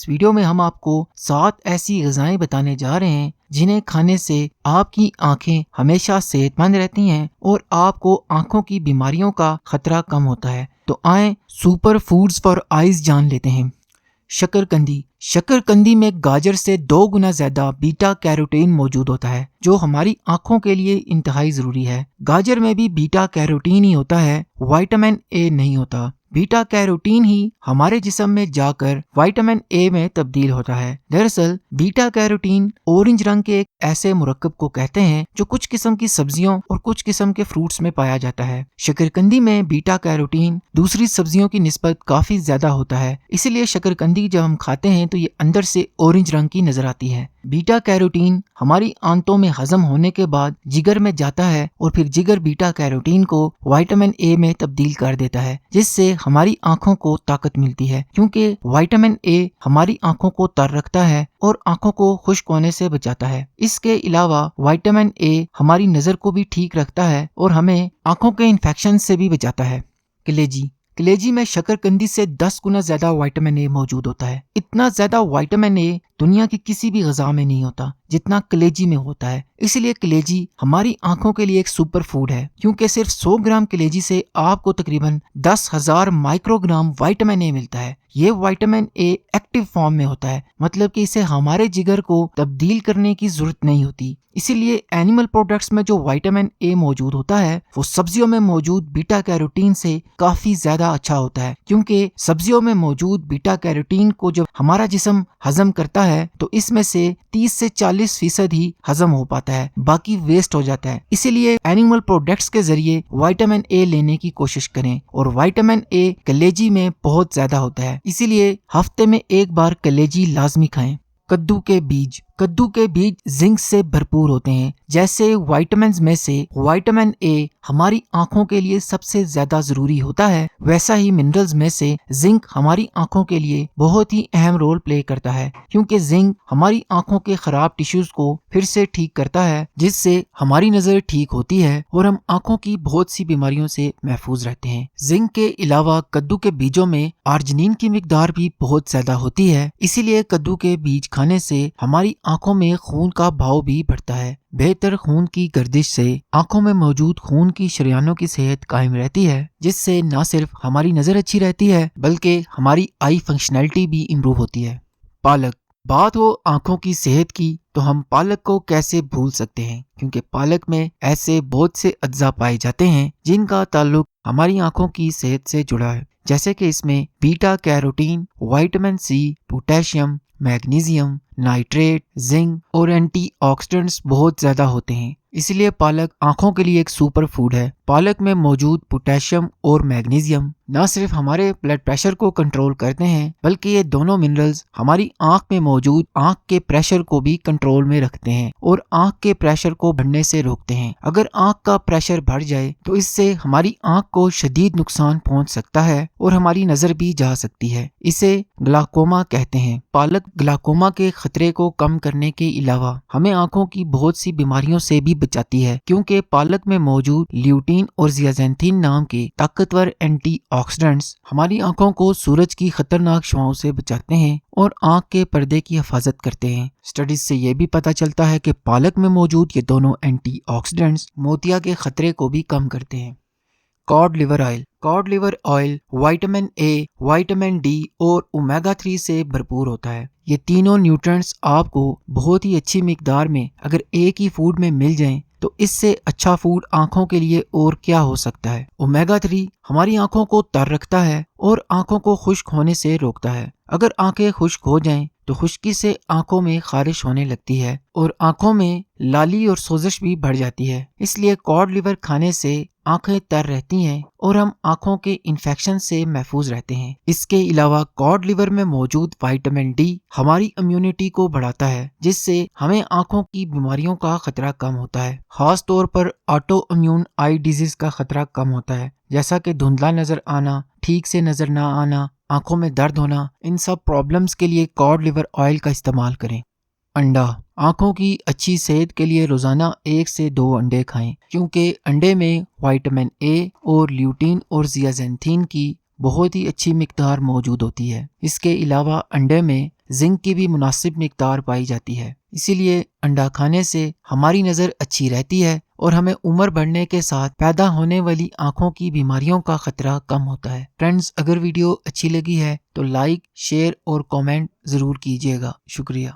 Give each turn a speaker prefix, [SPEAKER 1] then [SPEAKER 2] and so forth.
[SPEAKER 1] اس video میں ہم آپ کو 7 ایسی غذائیں بتانے جا رہے ہیں جنہیں کھانے سے آپ کی آنکھیں ہمیشہ صحت مند رہتی ہیں اور آپ کو آنکھوں کی بیماریوں کا خطرہ کم ہوتا ہے۔ تو آئیں سپر فوڈز فار آئیز جان لیتے ہیں۔ شکرکندی۔ شکرکندی میں گاجر سے 2 گنا زیادہ بیٹا کیروٹین موجود ہوتا ہے جو ہماری آنکھوں کے لیے انتہائی ضروری ہے۔ گاجر میں بھی بیٹا کیروٹین ہی ہوتا ہے، وائٹامن اے نہیں ہوتا۔ بیٹا کیروٹین ہی ہمارے جسم میں جا کر وائٹامن اے میں تبدیل ہوتا ہے۔ دراصل بیٹا کیروٹین اورنج رنگ کے ایک ایسے مرکب کو کہتے ہیں جو کچھ قسم کی سبزیوں اور کچھ قسم کے فروٹس میں پایا جاتا ہے۔ شکرکندی میں بیٹا کیروٹین دوسری سبزیوں کی نسبت کافی زیادہ ہوتا ہے، اسی لیے شکرکندی جب ہم کھاتے ہیں تو یہ اندر سے اورنج رنگ کی نظر آتی ہے۔ بیٹا کیروٹین ہماری آنتوں میں ہضم ہونے کے بعد جگر میں جاتا ہے اور پھر جگر بیٹا کیروٹین کو وائٹامن اے میں تبدیل کر دیتا ہے، جس سے ہماری آنکھوں کو طاقت ملتی ہے، کیونکہ وائٹامن اے ہماری آنکھوں کو تر رکھتا ہے اور آنکھوں کو خشک ہونے سے بچاتا ہے۔ اس کے علاوہ وائٹامن اے ہماری نظر کو بھی ٹھیک رکھتا ہے اور ہمیں آنکھوں کے انفیکشن سے بھی بچاتا ہے۔ کلیجی۔ کلیجی میں شکرکندی سے 10 گنا زیادہ وائٹامن اے موجود ہوتا ہے۔ اتنا زیادہ وائٹامن اے دنیا کی کسی بھی غذا میں نہیں ہوتا جتنا کلیجی میں ہوتا ہے، اس لیے کلیجی ہماری آنکھوں کے لیے ایک سپر فوڈ ہے، کیونکہ صرف 100 گرام کلیجی سے آپ کو تقریباً 10,000 مائکرو گرام وائٹامن اے ملتا ہے۔ یہ وائٹامن اے ایکٹیو فارم میں ہوتا ہے، مطلب کہ اسے ہمارے جگر کو تبدیل کرنے کی ضرورت نہیں ہوتی۔ اسی لیے اینیمل پروڈکٹس میں جو وائٹامن اے موجود ہوتا ہے وہ سبزیوں میں موجود بیٹا کیروٹین سے کافی زیادہ اچھا ہوتا ہے، کیونکہ سبزیوں میں موجود بیٹا کیروٹین کو جب ہمارا جسم ہضم کرتا ہے تو اس میں سے 30 سے 40% ہی ہضم ہو پاتا ہے، باقی ویسٹ ہو جاتا ہے۔ اسی لیے اینیمل پروڈکٹس کے ذریعے وائٹامن اے لینے کی کوشش کریں، اور وائٹامن اے کلیجی میں بہت زیادہ ہوتا ہے، اسی لیے ہفتے میں ایک بار کلیجی لازمی کھائیں۔ کدو کے بیج۔ کدو کے بیج زنک سے بھرپور ہوتے ہیں۔ جیسے وائٹامنز میں سے وائٹامن اے ہماری آنکھوں کے لیے سب سے زیادہ ضروری ہوتا ہے، ویسا ہی منرلز میں سے زنک ہماری آنکھوں کے لیے بہت ہی اہم رول پلے کرتا ہے، کیونکہ زنک ہماری آنکھوں کے خراب ٹیشوز کو پھر سے ٹھیک کرتا ہے، جس سے ہماری نظر ٹھیک ہوتی ہے اور ہم آنکھوں کی بہت سی بیماریوں سے محفوظ رہتے ہیں۔ زنک کے علاوہ کدو کے بیجوں میں آرجنین کی مقدار بھی بہت زیادہ ہوتی ہے، اسی لیے کدو کے بیج کھانے سے ہماری آنکھوں میں خون کا بہاؤ بھی بڑھتا ہے۔ بہتر خون کی گردش سے آنکھوں میں موجود خون کی شریانوں کی صحت قائم رہتی ہے، جس سے نہ صرف ہماری نظر اچھی رہتی ہے بلکہ ہماری آئی فنکشنلٹی بھی امپروو ہوتی ہے۔ پالک۔ بات ہو آنکھوں کی صحت کی تو ہم پالک کو کیسے بھول سکتے ہیں، کیونکہ پالک میں ایسے بہت سے اجزاء پائے جاتے ہیں جن کا تعلق ہماری آنکھوں کی صحت سے جڑا ہے، جیسے کہ اس میں beta carotene, vitamin C, potassium, magnesium, nitrate, zinc اور اینٹی آکسیڈنٹس بہت زیادہ ہوتے ہیں، اس لیے پالک آنکھوں کے لیے ایک سپر فوڈ ہے۔ پالک میں موجود پوٹیشیم اور میگنیزیم نہ صرف ہمارے بلڈ پریشر کو کنٹرول کرتے ہیں بلکہ یہ دونوں منرلز ہماری آنکھ میں موجود آنکھ کے پریشر کو بھی کنٹرول میں رکھتے ہیں اور آنکھ کے پریشر کو بڑھنے سے روکتے ہیں۔ اگر آنکھ کا پریشر بڑھ جائے تو اس سے ہماری آنکھ کو شدید نقصان پہنچ سکتا ہے اور ہماری نظر بھی جا سکتی ہے، اسے گلاکوما کہتے ہیں۔ پالک گلاکوما کے خطرے کو کم کرنے کے علاوہ ہمیں آنکھوں کی بہت سی بیماریوں سے بھی بچاتی ہے، کیونکہ پالک میں موجود لیوٹین اور زیازینتھین نام کے طاقتور اینٹی آکسیڈنٹس ہماری آنکھوں کو سورج کی خطرناک شعاؤں سے بچاتے ہیں اور آنکھ کے پردے کی حفاظت کرتے ہیں۔ اسٹڈیز سے یہ بھی پتہ چلتا ہے کہ پالک میں موجود یہ دونوں اینٹی آکسیڈنٹس موتیا کے خطرے کو بھی کم کرتے ہیں۔ Cod liver oil. Cod liver oil vitamin A, vitamin D اور اومیگا 3 سے بھرپور ہوتا ہے۔ یہ تینوں نیوٹرینٹس آپ کو بہت ہی اچھی مقدار میں اگر ایک ہی فوڈ میں مل جائیں تو اس سے اچھا فوڈ آنکھوں کے لیے اور کیا ہو سکتا ہے۔ اومیگا 3 ہماری آنکھوں کو تر رکھتا ہے اور آنکھوں کو خشک ہونے سے روکتا ہے۔ اگر آنکھیں خشک ہو جائیں تو خشکی سے آنکھوں میں خارش ہونے لگتی ہے اور آنکھوں میں لالی اور سوزش بھی بڑھ جاتی ہے، اس لیے کاڈ لیور کھانے سے آنکھیں تر رہتی ہیں اور ہم آنکھوں کے انفیکشن سے محفوظ رہتے ہیں۔ اس کے علاوہ کاڈ لیور میں موجود وائٹامن ڈی ہماری امیونٹی کو بڑھاتا ہے، جس سے ہمیں آنکھوں کی بیماریوں کا خطرہ کم ہوتا ہے، خاص طور پر آٹو امیون آئی ڈیزیز کا خطرہ کم ہوتا ہے، جیسا کہ دھندلا نظر آنا، ٹھیک سے نظر نہ آنا، آنکھوں میں درد ہونا۔ ان سب پرابلمز کے لیے کاڈ لیور آئل کا استعمال کریں۔ انڈا۔ آنکھوں کی اچھی صحت کے لیے روزانہ 1 سے 2 انڈے کھائیں، کیونکہ انڈے میں وائٹامن اے اور لیوٹین اور زیازینتھین کی بہت ہی اچھی مقدار موجود ہوتی ہے۔ اس کے علاوہ انڈے میں زنک کی بھی مناسب مقدار پائی جاتی ہے۔ اسی لیے انڈا کھانے سے ہماری نظر اچھی رہتی ہے اور ہمیں عمر بڑھنے کے ساتھ پیدا ہونے والی آنکھوں کی بیماریوں کا خطرہ کم ہوتا ہے۔ فرینڈز، اگر ویڈیو اچھی لگی ہے تو لائک، شیئر اور کامنٹ ضرور کیجیے گا۔ شکریہ۔